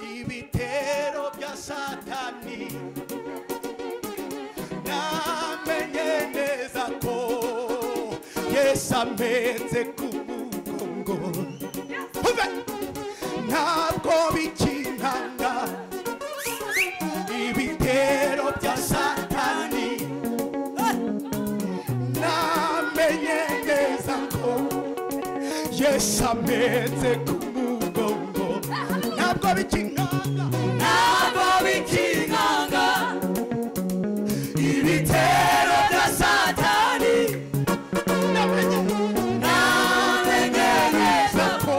ibitero bya Satani namenye neza ko Yesu ameze ku mugongo ntabwo bikinkanga ibitero bya Satani namenye neza ko Yesu ameze ku mugongo ntabwo bikinkanga ibitero bya Satani namenye neza ko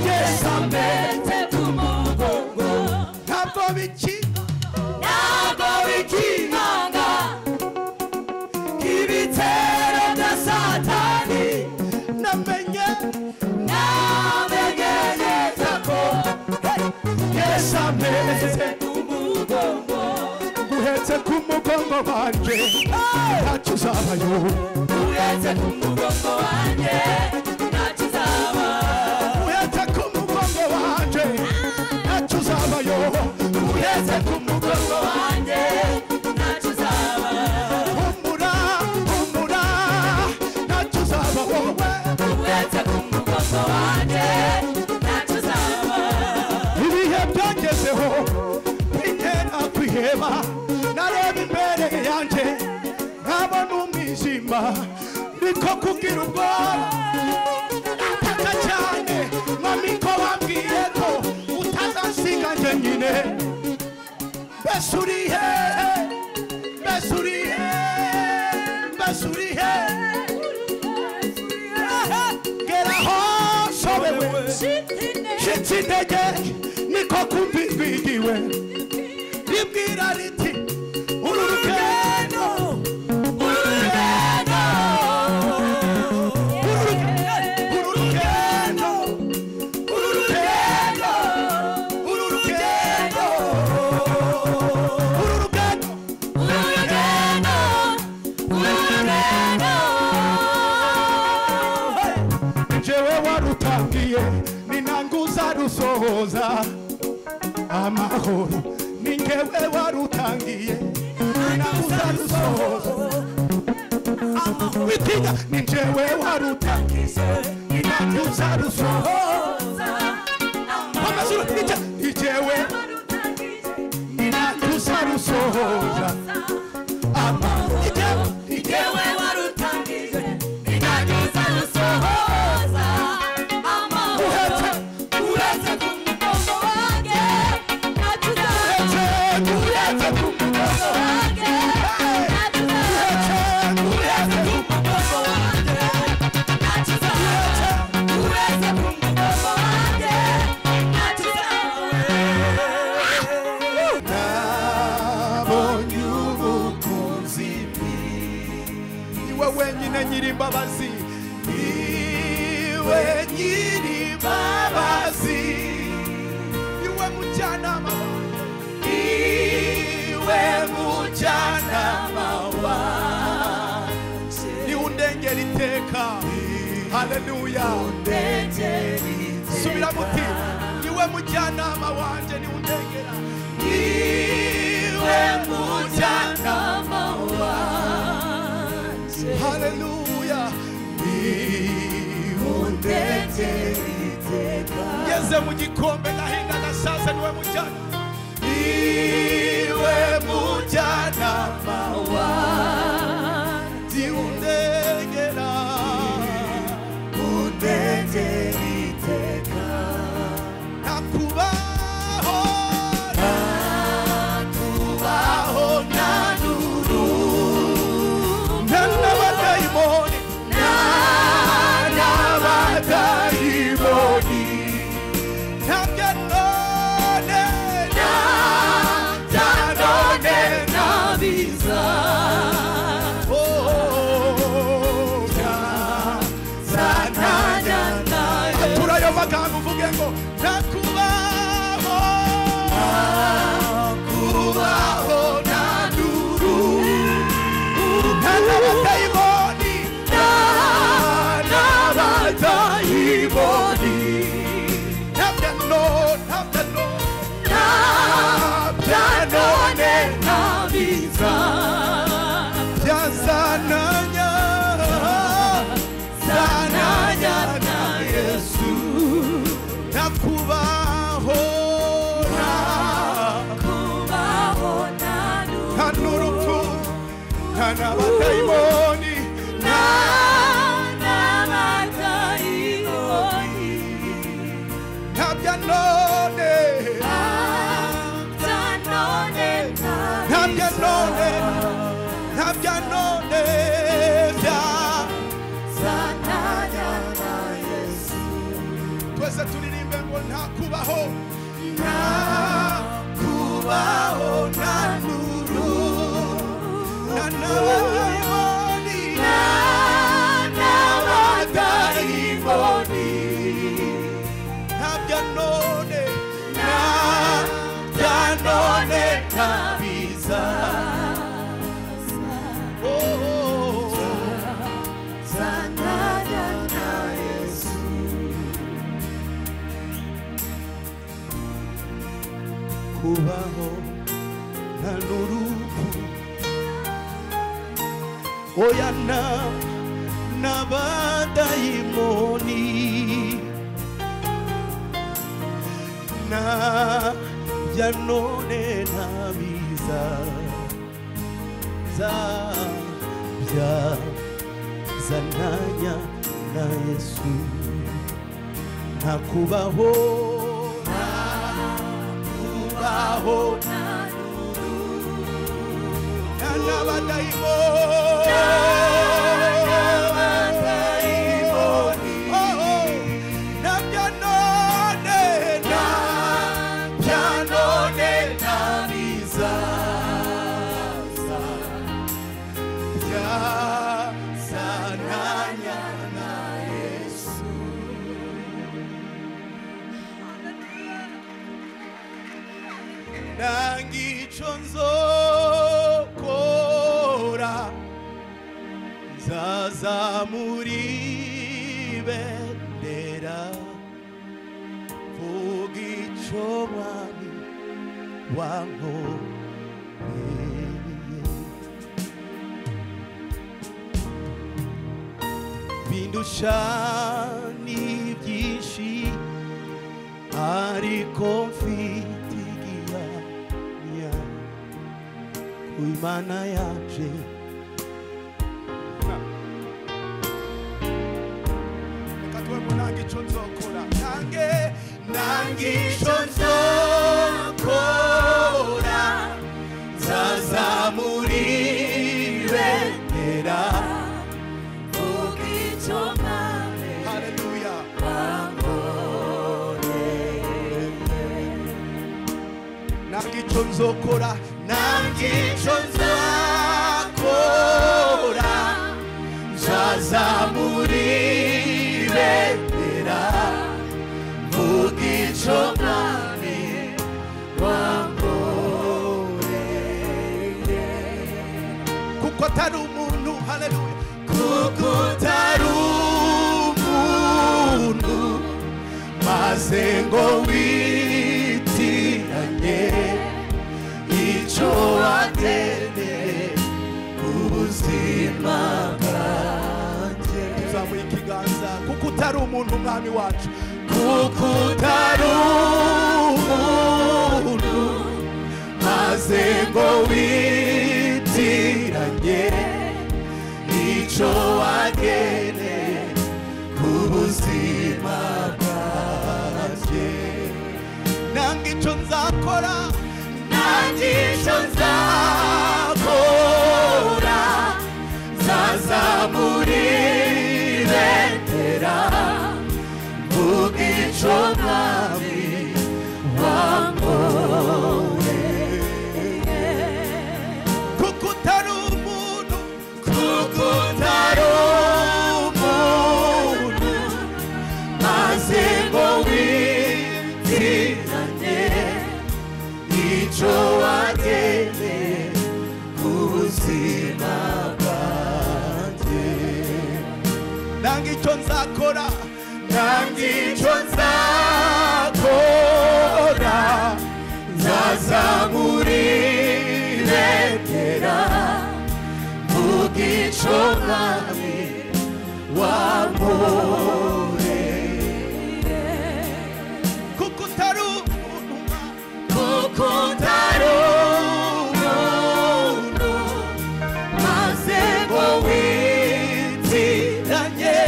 Yesu ameze ku mugongo ntabwo bikinkanga ibitero bya Satani namenye neza ko Yesu ameze ku mugongo guhetse ku mugongo wanje ntacyo uzabayo guhetse ku mugongo wanje ntacyo uzaba guhetse ku mugongo wanje ntacyo uzabayo guhetse ku mugongo wanje ntacyo uzaba humura ntacyo uzaba wowe guhetse ku mugongo wanje ntacyo uzaba ibihe byangezeho bintera kwiheba nareba imbere yanjye nkabona umwijima niko kugira ubwoba nataka cyane mami ko wambwiye ko utazansiga njyenyine mbese uri he geraho shobewe shitsi intege niko kumva ijwi ryiwe ribwira riti uru rugendo jewe warutangiye ninanguza rusohoza amahoro ningewe warutangiye ninanguza rusohoza witinya ningewe warutangiye ninanguza rusohoza amazuru ningewe ninanguza rusohoza ningewe warutangiye ninanguza rusohoza uretse ku mugongo wanjye uretse ku mugongo wanjye uretse ku mugongo wanjye uretse ku mugongo wanjye nabonye ubutunzi iwe wenyine nyiri imbabazi iwe nyiri imbabazi iwe mujyanama wanje ni undengera iteka haleluya undengera iteka subira muti niwe mujyanama wanje ni undengera niwe mujyanama wanje haleluya ni undengera iteka ngeze mu gikombe gahinda gasaza niwe mujyanama niwe mujyanama wanje undengera iteka nakubaho na nuru n'abadayimoni ntabyo none nabiza turayo magambo uvuge ngo nakubaho na nuru n'abadayimoni ntabyo none nabiza byazananya na Yesu nakubaho nta n'urupfu nta n'abadayimoni ntabyo none twese turirimbe ngo ntakubaho na nuru n'abadayimoni ntabyo none nabiza kubaho nta n'urupfu oya n'abadayimoni ntabyo none nabiza byazananya na Yesu ntakubaho n'abadayimoni ntabyo none nabiza byazananya na Yesu nangico nzokora nzazamura ibendera vuga ico mwami wankoreye bindusha ni byinshi ariko mfite igihamya ku Imana yaje reka tuwemo nangico nzokora nangico nzokora nzazamura ibendera vuga ico mwami haleluya nangico nzokora nzazamura ibendera vuga ico mwami wankoreye kuko atari umuntu haleluya kuko atari umuntu maze ngo witiranye icyo wageneye ubuzima bwanjye. Tuzamuye ikiganza. Kuko utari umuntu mwami wacu, kuko utari umuntu maze ngo witiranye icyo wageneye ubuzima bwanjye. Nange icyo nzakora, nange icyo nzakora, nzazamura ibendera mvuga icyo mwami wankoreye. Kuko utari umuntu, kuko utari umuntu maze ngo witiranye icyo wageneye ubuzima bwanjye. Nange icyo nzakora, nange icyo nzakora, nzazamura ibendera mvuga icyo mwami wankoreye. Kuko utari umuntu, kuko utari umuntu maze ngo witiranye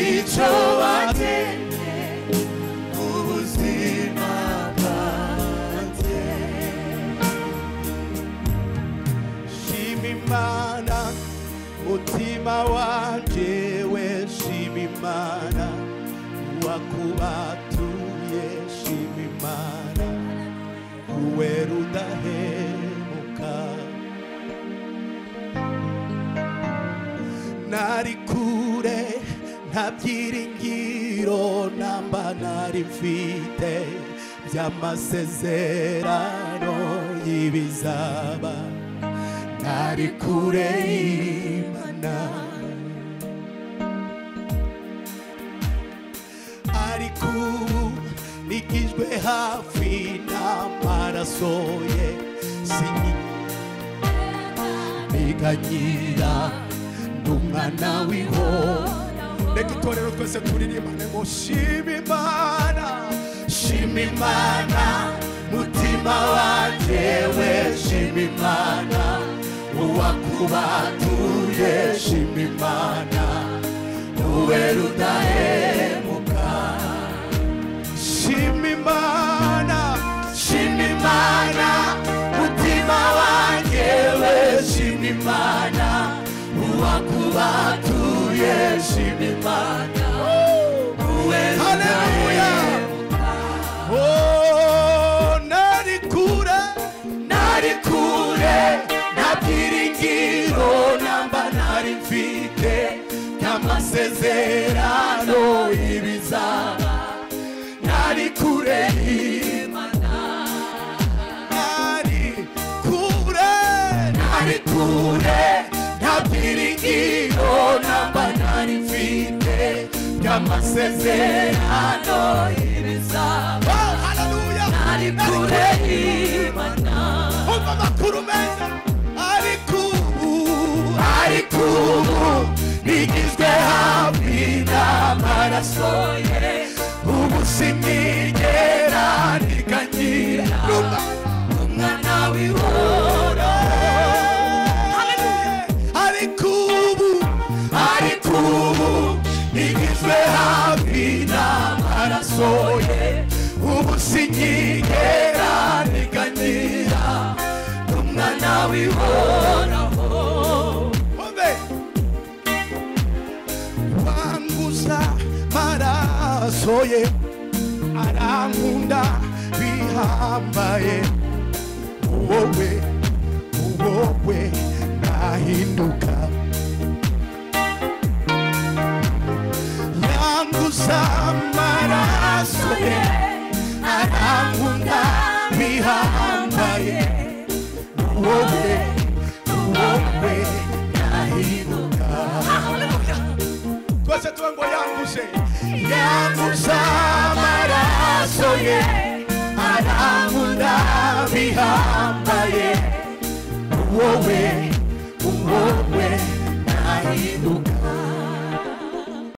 icyo wageneye ubuzima bwanjye. Shima Imana mutima wanje we, shima Imana wakubatuye, shima Imana uwera udahemuka. Nari kure nta byiringiro namba nari mfite by'amasezerano y'ibizaba, nari kure y'Imana. Ariko ubu nikijwe hafi n'amaraso ye, sinyiganyira n'umwana w'Ihoraho. Reka itorero twese turirimbane ngo shima Imana, shima Imana mutima wanje we, shima Imana uwakubatuye, shima Imana uwera udahemuka. Shima Imana, shima Imana mutima wanje we, shima Imana uwakubatuye, shima Imana uwera udahemuka. Oh, nari kure, nari kure nta byiringiro namba nari mfite by'amasezerano y'ibizaba, nari kure y'Imana. Nari kure, nari kure nta byiringiro namba nari mfite by'amasezerano y'ibizaba. Haleluya. Nari kure y'Imana. Umva amakuru meza. Ariko ubu nigizwe hafi n'amaraso ye, ubu sinigera niganyira n'umwana w'Ihoraho. Ariko ubu nigizwe hafi n'amaraso ye, ubu sinigera niganyira n'umwana w'Ihoraho. Wanguza maraso ye, arankunda bihambaye, wowe nahinduka. Yanguza maraso ye, arankunda bihambaye, wowe nahinduka. Twese tuwe ngo yanguze amaraso ye arankunda bihambaye wowe